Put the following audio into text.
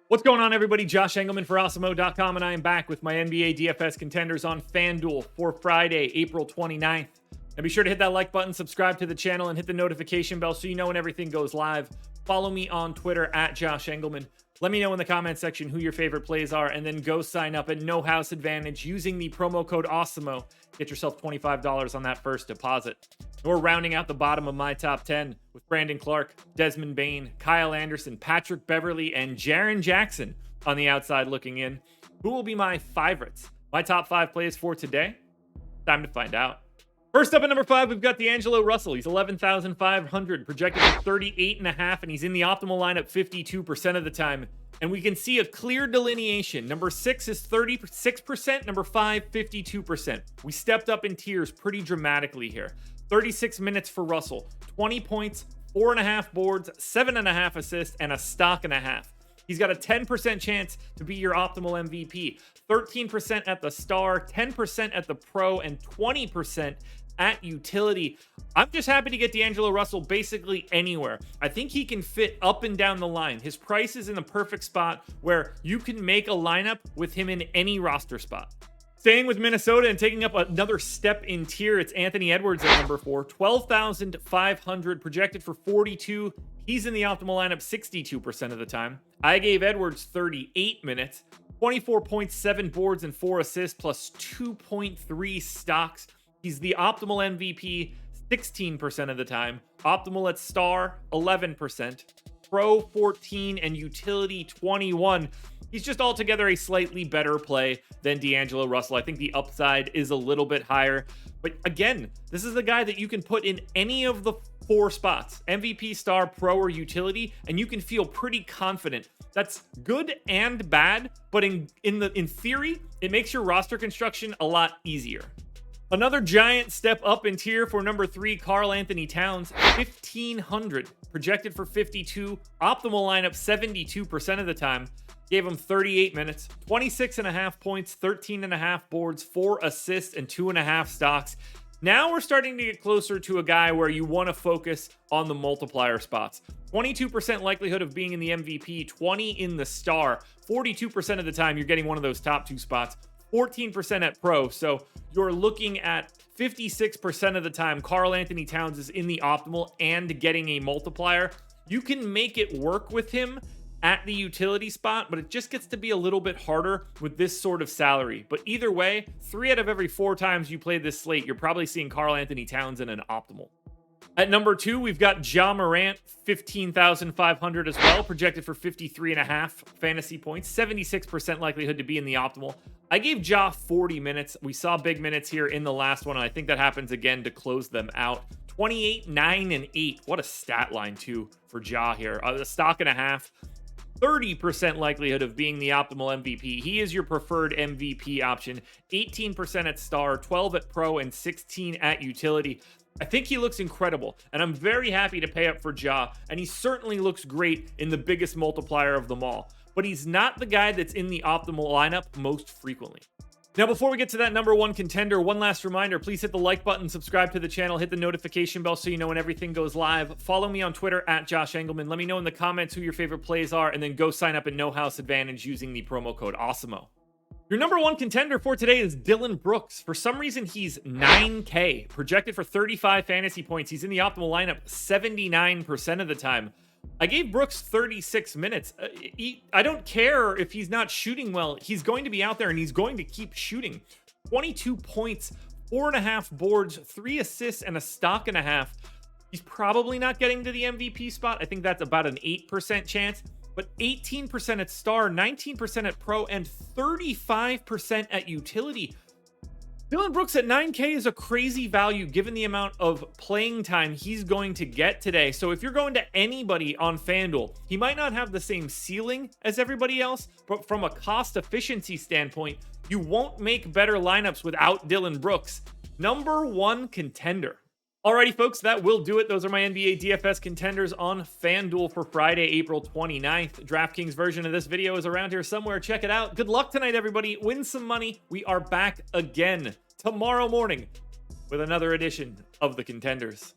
What's going on, everybody? Josh Engleman for Awesemo.com, and I am back with my NBA DFS contenders on FanDuel for Friday, April 29th. And be sure to hit that like button, subscribe to the channel, and hit the notification bell so you know when everything goes live. Follow me on Twitter at Josh Engleman. Let me know in the comment section who your favorite plays are, and then go sign up at No House Advantage using the promo code Awesemo. Get yourself $25 on that first deposit. We're rounding out the bottom of my top 10 with Brandon Clark, Desmond Bane, Kyle Anderson, Patrick Beverley, and Jaren Jackson on the outside looking in. Who will be my favorites? My top 5 plays for today? Time to find out. First up at number 5, we've got D'Angelo Russell. He's 11,500, projected for 38.5, and he's in the optimal lineup 52% of the time. And we can see a clear delineation. Number 6 is 36%, number 5, 52%. We stepped up in tiers pretty dramatically here. 36 minutes for Russell, 20 points, 4.5 boards, 7.5 assists, and a stock and a half. He's got a 10% chance to be your optimal MVP, 13% at the star, 10% at the pro, and 20% at utility. I'm just happy to get D'Angelo Russell basically anywhere. I think he can fit up and down the line. His price is in the perfect spot where you can make a lineup with him in any roster spot. Staying with Minnesota and taking up another step in tier, it's Anthony Edwards at number 4, 12,500, projected for 42. He's in the optimal lineup 62% of the time. I gave Edwards 38 minutes, 24.7 boards and 4 assists, plus 2.3 stocks. He's the optimal MVP 16% of the time. Optimal at star 11%, pro 14, and utility 21. He's just altogether a slightly better play than D'Angelo Russell. I think the upside is a little bit higher. But again, this is a guy that you can put in any of the 4 spots, MVP, star, pro, or utility, and you can feel pretty confident. That's good and bad, but in theory, it makes your roster construction a lot easier. Another giant step up in tier for number 3, Karl-Anthony Towns, 1,500, projected for 52, optimal lineup 72% of the time. Gave him 38 minutes, 26.5 points, 13.5 boards, 4 assists, and 2.5 stocks. Now we're starting to get closer to a guy where you want to focus on the multiplier spots. 22% likelihood of being in the MVP, 20 in the star, 42% of the time you're getting one of those top 2 spots, 14% at pro. So you're looking at 56% of the time Karl-Anthony Towns is in the optimal and getting a multiplier. You can make it work with him at the utility spot, but it just gets to be a little bit harder with this sort of salary. But either way, 3 out of every 4 times you play this slate, you're probably seeing Karl-Anthony Towns in an optimal. At number 2, we've got Ja Morant, 15,500 as well, projected for 53.5 fantasy points, 76% likelihood to be in the optimal. I gave Ja 40 minutes. We saw big minutes here in the last one, and I think that happens again to close them out. 28, 9, and 8. What a stat line, too, for Ja here. A stock and a half. 30% likelihood of being the optimal MVP. He is your preferred MVP option. 18% at star, 12 at pro, and 16 at utility. I think he looks incredible, and I'm very happy to pay up for Ja, and he certainly looks great in the biggest multiplier of them all. But he's not the guy that's in the optimal lineup most frequently. Now, before we get to that number 1 contender, one last reminder, please hit the like button, subscribe to the channel, hit the notification bell so you know when everything goes live. Follow me on Twitter at Josh Engleman. Let me know in the comments who your favorite plays are, and then go sign up at No House Advantage using the promo code Awesemo. Your number 1 contender for today is Dillon Brooks. For some reason, he's 9K, projected for 35 fantasy points. He's in the optimal lineup 79% of the time. I gave Brooks 36 minutes. I don't care if he's not shooting well. He's going to be out there and he's going to keep shooting. 22 points, 4.5 boards, 3 assists, and a stock and a half. He's probably not getting to the MVP spot. I think that's about an 8% chance. But 18% at star, 19% at pro, and 35% at utility. Dillon Brooks at 9K is a crazy value given the amount of playing time he's going to get today. So if you're going to anybody on FanDuel, he might not have the same ceiling as everybody else, but from a cost efficiency standpoint, you won't make better lineups without Dillon Brooks. Number 1 contender. Alrighty, folks, that will do it. Those are my NBA DFS contenders on FanDuel for Friday, April 29th. DraftKings version of this video is around here somewhere. Check it out. Good luck tonight, everybody. Win some money. We are back again tomorrow morning with another edition of the Contenders.